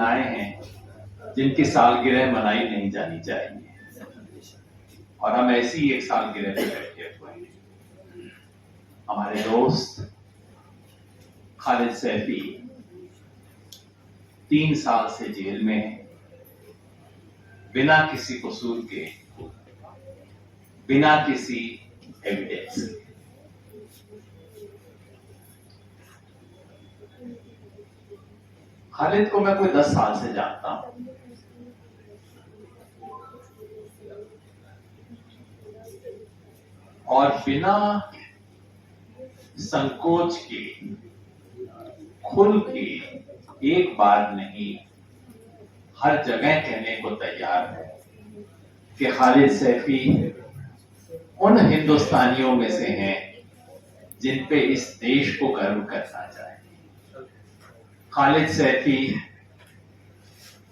घटनाएं हैं जिनकी सालगिरह मनाई नहीं जानी चाहिए, और हम ऐसी एक सालगिरह पे बैठे हुए हैं। हमारे दोस्त खालिद सैफी 3 साल से जेल में है, बिना किसी कसूर के, बिना किसी एविडेंस के। खालिद को मैं कोई 10 साल से जानता हूं, और बिना संकोच के, खुल के, एक बार नहीं, हर जगह कहने को तैयार है कि खालिद सैफी उन हिंदुस्तानियों में से हैं जिन पे इस देश को गर्व करना चाहिए। खालिद सैफी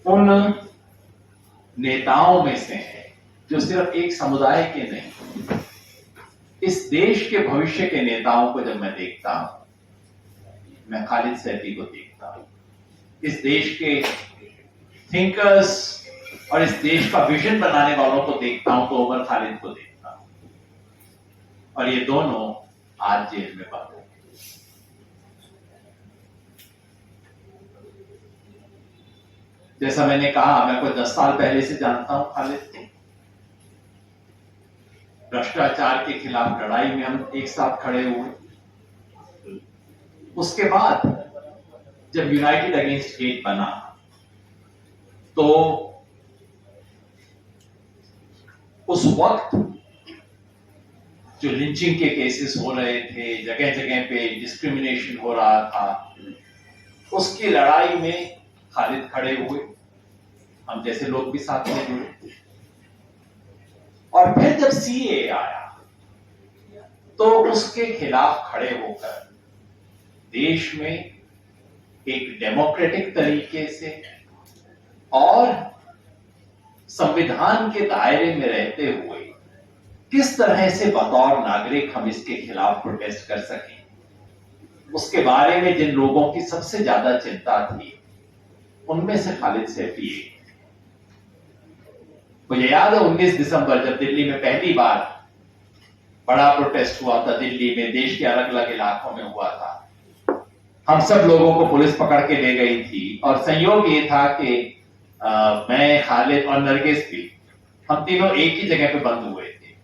उन नेताओं में से हैं जो सिर्फ एक समुदाय के नहीं, इस देश के भविष्य के नेताओं को जब मैं देखता हूं, मैं खालिद सैफी को देखता हूं। इस देश के थिंकर्स और इस देश का विजन बनाने वालों को देखता हूं तो उमर खालिद को देखता हूं, और ये दोनों आज जेल में बंद हैं। जैसा मैंने कहा, मैं कोई 10 साल पहले से जानता हूं खालिद को। भ्रष्टाचार के खिलाफ लड़ाई में हम एक साथ खड़े हुए। उसके बाद जब यूनाइटेड अगेंस्ट हेट बना तो उस वक्त जो लिंचिंग के केसेस हो रहे थे, जगह जगह पे डिस्क्रिमिनेशन हो रहा था, उसकी लड़ाई में खालिद खड़े हुए, हम जैसे लोग भी साथ में जुड़े। और फिर जब सीए आया तो उसके खिलाफ खड़े होकर देश में एक डेमोक्रेटिक तरीके से और संविधान के दायरे में रहते हुए किस तरह से बतौर नागरिक हम इसके खिलाफ प्रोटेस्ट कर सकें, उसके बारे में जिन लोगों की सबसे ज्यादा चिंता थी, उनमें से खालिद सैफी एक। मुझे याद है 19 दिसंबर जब दिल्ली में पहली बार बड़ा प्रोटेस्ट हुआ था, दिल्ली में, देश के अलग अलग इलाकों में हुआ था। हम सब लोगों को पुलिस पकड़ के ले गई थी, और संयोग ये था कि मैं, खालिद और नरगिस भी, हम तीनों एक ही जगह पे बंद हुए थे।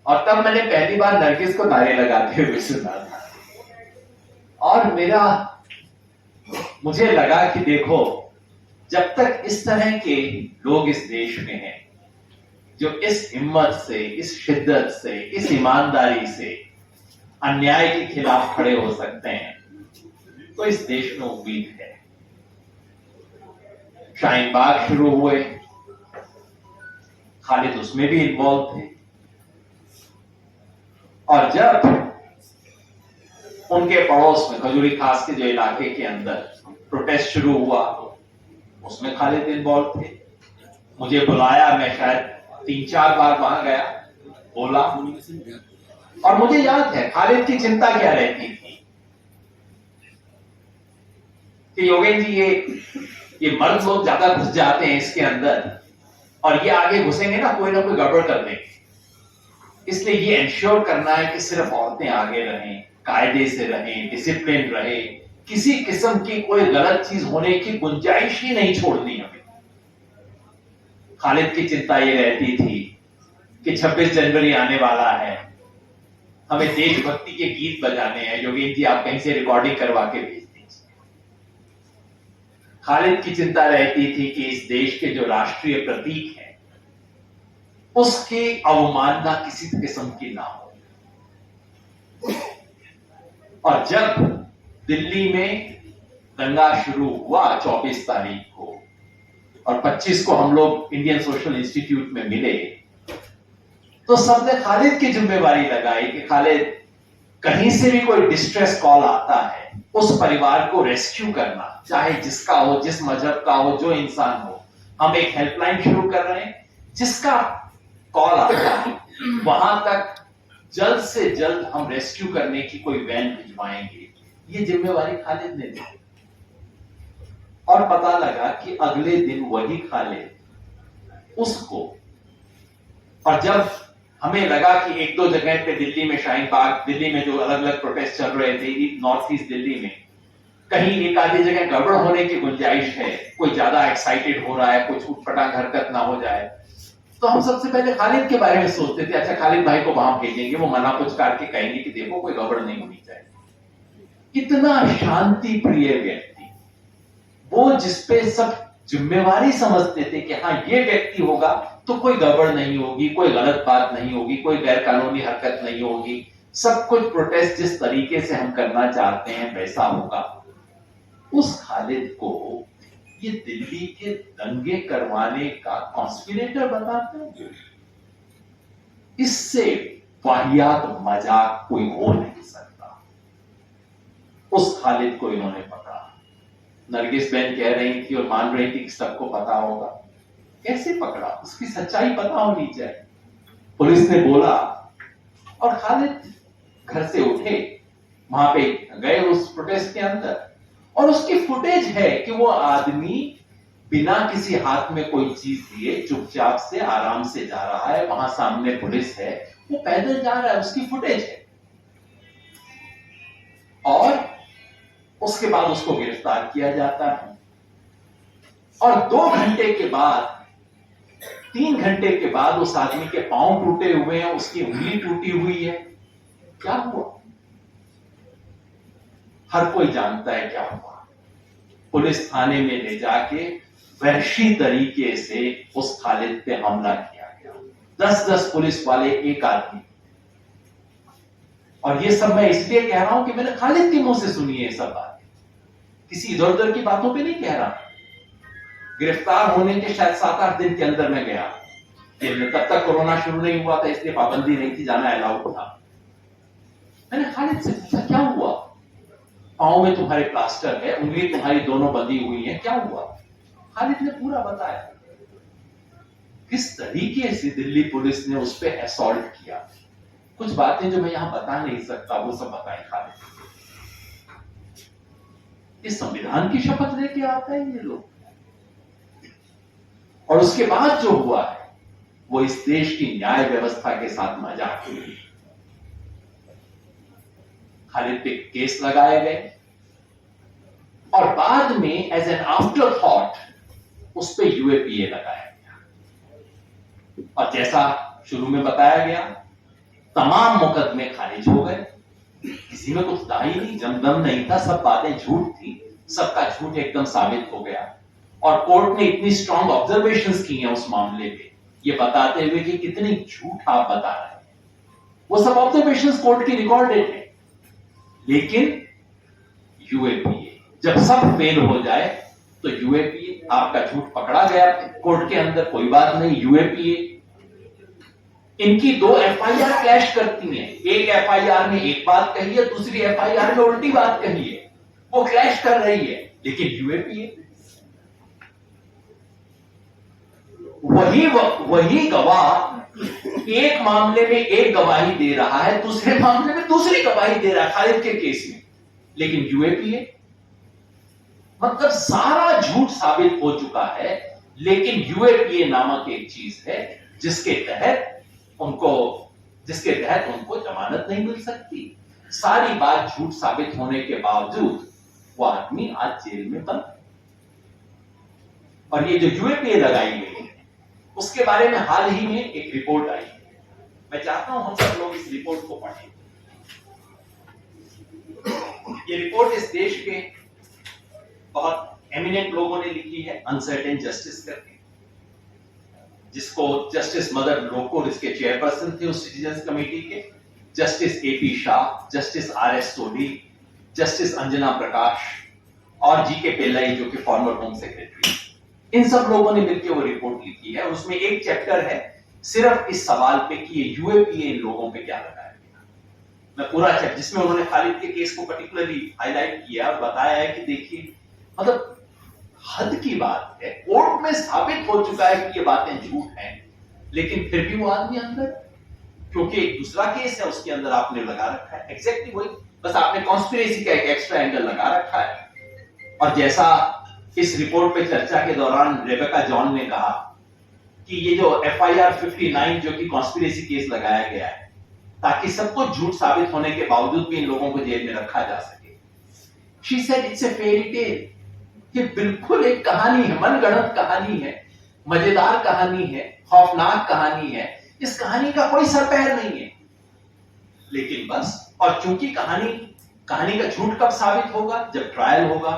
और तब मैंने पहली बार नरगिस को नारे लगाते हुए सुना था, और मुझे लगा कि देखो, जब तक इस तरह के लोग इस देश में हैं जो इस हिम्मत से, इस शिद्दत से, इस ईमानदारी से अन्याय के खिलाफ खड़े हो सकते हैं, तो इस देश में उम्मीद है। शाहीन बाग शुरू हुए, खालिद उसमें भी इन्वॉल्व थे, और जब उनके पड़ोस में खजूरी खास के जो इलाके के अंदर प्रोटेस्ट शुरू हुआ, उसमें खालिद इन्वॉल्व थे। मुझे बुलाया, मैं शायद 3-4 बार वहां गया, बोला, और मुझे याद है खालिद की चिंता क्या रहती थी कि योगेश जी, ये मर्द लोग ज्यादा घुस जाते हैं इसके अंदर, और ये आगे घुसेंगे ना कोई गड़बड़ कर देंगे, इसलिए ये इंश्योर करना है कि सिर्फ औरतें आगे रहें, कायदे से रहें, डिसिप्लिन रहे, किसी किस्म की कोई गलत चीज होने की गुंजाइश ही नहीं छोड़नी हमें। खालिद की चिंता ये रहती थी कि 26 जनवरी आने वाला है, हमें देशभक्ति के गीत बजाने हैं, योगेश जी आप कहीं से रिकॉर्डिंग करवा के भेज दीजिए। खालिद की चिंता रहती थी कि इस देश के जो राष्ट्रीय प्रतीक हैं, उसकी अवमानना किसी किस्म की ना हो। और जब दिल्ली में दंगा शुरू हुआ 24 तारीख को, और 25 को हम लोग इंडियन सोशल इंस्टीट्यूट में मिले, तो सबने खालिद की जिम्मेवारी लगाई कि खालिद, कहीं से भी कोई डिस्ट्रेस कॉल आता है, उस परिवार को रेस्क्यू करना, चाहे जिसका हो, जिस मजहब का हो, जो इंसान हो। हम एक हेल्पलाइन शुरू कर रहे हैं, जिसका कॉल आता है वहां तक जल्द से जल्द हम रेस्क्यू करने की कोई वैन भिजवाएंगे। ये जिम्मेवारी खालिद ने दी। और पता लगा कि अगले दिन वही खालिद उसको, और जब हमें लगा कि एक दो जगह पे दिल्ली में शाहीन बाग, दिल्ली में जो अलग अलग प्रोटेस्ट चल रहे थे नॉर्थ ईस्ट दिल्ली में, कहीं एक आधी जगह गड़बड़ होने की गुंजाइश है, कोई ज्यादा एक्साइटेड हो रहा है, कुछ उठपटांग हरकत ना हो जाए, तो हम सबसे पहले खालिद के बारे में सोचते थे, अच्छा खालिद भाई को वहां भेजेंगे, वो मना कुछ करके कहेंगे कि देखो कोई गड़बड़ नहीं होनी चाहिए। इतना शांति प्रिय व्यक्ति, वो जिसपे सब जिम्मेवारी समझते थे कि हाँ ये व्यक्ति होगा तो कोई गड़बड़ नहीं होगी, कोई गलत बात नहीं होगी, कोई गैर कानूनी हरकत नहीं होगी, सब कुछ प्रोटेस्ट जिस तरीके से हम करना चाहते हैं वैसा होगा। उस खालिद को ये दिल्ली के दंगे करवाने का कॉन्स्पिरेटर बताते हैं। इससे वाहियात मजाक कोई हो नहीं सकता। उस खालिद को इन्होंने पकड़ा। नरगिस बहन कह रही थी और मान रही थी कि सबको पता होगा। कैसे पकड़ा, उसकी सच्चाई पता होनी चाहिए। पुलिस ने बोला और खालिद घर से उठे, वहां पे गए उस प्रोटेस्ट के अंदर, और उसकी फुटेज है कि वो आदमी बिना किसी हाथ में कोई चीज दिए चुपचाप से आराम से जा रहा है, वहां सामने पुलिस है, वो पैदल जा रहा है, उसकी फुटेज है। और उसके बाद उसको गिरफ्तार किया जाता है और 2 घंटे के बाद, 3 घंटे के बाद उस आदमी के पांव टूटे हुए हैं, उसकी उंगली टूटी हुई है। क्या हुआ? हर कोई जानता है क्या हुआ। पुलिस थाने में ले जाके वहशी तरीके से उस खालिद पे हमला किया गया। 10-10 पुलिस वाले, एक आदमी। और ये सब मैं इसलिए कह रहा हूं कि मैंने खालिद के मुंह से सुनी है ये सब बातें, किसी इधर उधर की बातों पे नहीं कह रहा। गिरफ्तार होने के शायद 7-8 दिन के अंदर मैं गया, तब तक कोरोना शुरू नहीं हुआ था, इसलिए पाबंदी नहीं थी, जाना अलाउड था। मैंने खालिद से पूछा क्या हुआ? पांव में तुम्हारे प्लास्टर है, उंगली तुम्हारी दोनों बंधी हुई है, क्या हुआ? खालिद ने पूरा बताया किस तरीके से दिल्ली पुलिस ने उस पर असॉल्ट किया। कुछ बातें जो मैं यहां बता नहीं सकता वो सब बताएं खालिद। इस संविधान की शपथ लेके आता है ये लोग, और उसके बाद जो हुआ है वो इस देश की न्याय व्यवस्था के साथ मजाक हुई। खालिद पे केस लगाए गए और बाद में एज एन आफ्टर थॉट उस पे यूएपीए लगाया गया, और जैसा शुरू में बताया गया तमाम मुकदमे खारिज हो गए। किसी में कुछ था ही नहीं, दम नहीं था, सब बातें झूठ थी, सबका झूठ एकदम साबित हो गया। और कोर्ट ने इतनी स्ट्रांग ऑब्जर्वेशंस की हैं उस मामले में, ये बताते हुए कि कितनी झूठ आप बता रहे हैं। वो सब ऑब्जर्वेशंस कोर्ट की रिकॉर्डेड है। लेकिन यूएपीए जब सब फेल हो जाए तो यूएपीए, आपका झूठ पकड़ा गया कोर्ट के अंदर, कोई बात नहीं, यूएपीए इनकी 2 एफआईआर क्लैश करती हैं। एक एफआईआर में एक बात कही है, दूसरी एफआईआर में उल्टी बात कही है, वो क्लैश कर रही है। लेकिन यूएपीए वही गवाह एक मामले में एक गवाही दे रहा है, दूसरे मामले में दूसरी गवाही दे रहा है खालिद के केस में। लेकिन यूएपीए मतलब सारा झूठ साबित हो चुका है, लेकिन यूएपीए नामक एक चीज है जिसके तहत उनको जमानत नहीं मिल सकती। सारी बात झूठ साबित होने के बावजूद वो आदमी आज जेल में बंद है। और ये जो यूएपीए लगाई गई है उसके बारे में हाल ही में एक रिपोर्ट आई है। मैं चाहता हूं हम सब लोग इस रिपोर्ट को पढ़ें। ये रिपोर्ट इस देश के बहुत एमिनेंट लोगों ने लिखी है, अनसर्टेन जस्टिस करके, जिसको जस्टिस मदर लोकुर इसके चेयरपर्सन थे उस सिटीजन्स कमेटी के, justice AP Shah, justice RS Sodhi, justice Anjana Prakash और जीके पेल्लाई जो कि फॉर्मर होम सेक्रेटरी। इन सब लोगों ने मिलकर वो रिपोर्ट लिखी है। उसमें एक चैप्टर है सिर्फ इस सवाल पे कि ये यूएपीए इन लोगों पे क्या लगाया गया। मैं पूरा चैप्टर जिसमें उन्होंने खालिद के केस को पर्टिकुलरली हाईलाइट किया और बताया है कि देखिए मतलब हद की बात है, कोर्ट में साबित हो चुका है कि ये बातें झूठ हैं, लेकिन फिर भी वो आदमी अंदर, क्योंकि एक दूसरा केस है उसके अंदर आपने लगा रखा है एग्जैक्टली वही, बस आपने कॉन्स्पिरेसी का एक एक्स्ट्रा एंगल लगा रखा है। और जैसा इस रिपोर्ट पे चर्चा के दौरान रेबेका जॉन ने कहा कि ये जो FIR 59 जो कि कॉन्स्पिरेसी केस लगाया गया है ताकि सबको झूठ साबित होने के बावजूद भी इन लोगों को जेल में रखा जा सके। She said it's a fairy tale, ये बिल्कुल एक कहानी है, मनगढ़ंत कहानी है, मजेदार कहानी है, खौफनाक कहानी है, इस कहानी का कोई सर पैर नहीं है। लेकिन बस, और चूंकि कहानी का झूठ कब साबित होगा? जब ट्रायल होगा।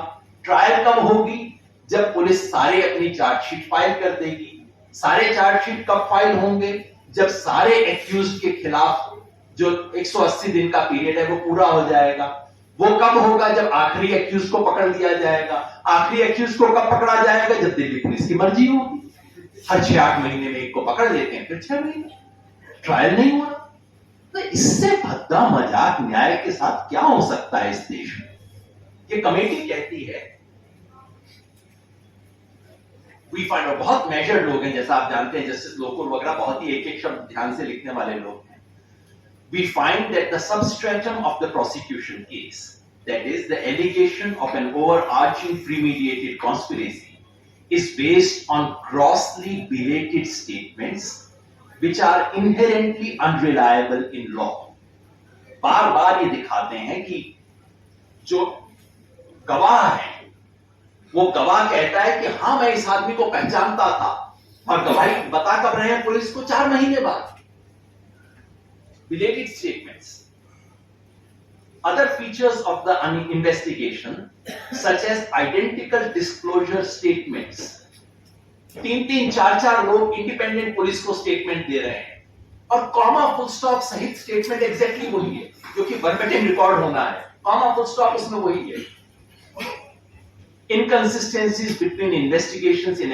ट्रायल कब होगी? जब पुलिस सारे अपनी चार्जशीट फाइल कर देगी। सारे चार्जशीट कब फाइल होंगे? जब सारे एक्यूज्ड के खिलाफ जो 180 दिन का पीरियड है वो पूरा हो जाएगा। वो कब होगा? जब आखिरी एक्यूज को पकड़ लिया जाएगा। आखिरी एक्यूज को कब पकड़ा जाएगा? जब दिल्ली पुलिस की मर्जी होगी। हर 6-8 महीने में एक को पकड़ लेते हैं, फिर 6 महीने ट्रायल नहीं हुआ। तो इससे भद्दा मजाक न्याय के साथ क्या हो सकता है इस देश में? ये कमेटी कहती है, वी फाइंड, बहुत मेजर्ड लोग हैं, जैसा आप जानते हैं, जस्टिस लोकुर वगैरह बहुत ही एक शब्द ध्यान से लिखने वाले लोग हैं। We find that the substratum of the prosecution case, that is the allegation of an overarching premeditated conspiracy, is based on grossly belated statements which are inherently unreliable in law. बार बार ये दिखाते हैं कि जो गवाह है वो गवाह कहता है कि हां मैं इस आदमी को पहचानता था, और गवाही बता कब रहे हैं पुलिस को? 4 महीने बाद। Belated statements. Other features of the investigation, such as identical disclosure statements. 3-3, 4-4 लोग इंडिपेंडेंट पुलिस को स्टेटमेंट दे रहे हैं, और कॉमा फुल स्टॉप सहित स्टेटमेंट एग्जैक्टली वही है जो कि वर्बेटिम रिकॉर्ड होना है। कॉमा फुल स्टॉप इसमें वही है। Inconsistencies between investigations in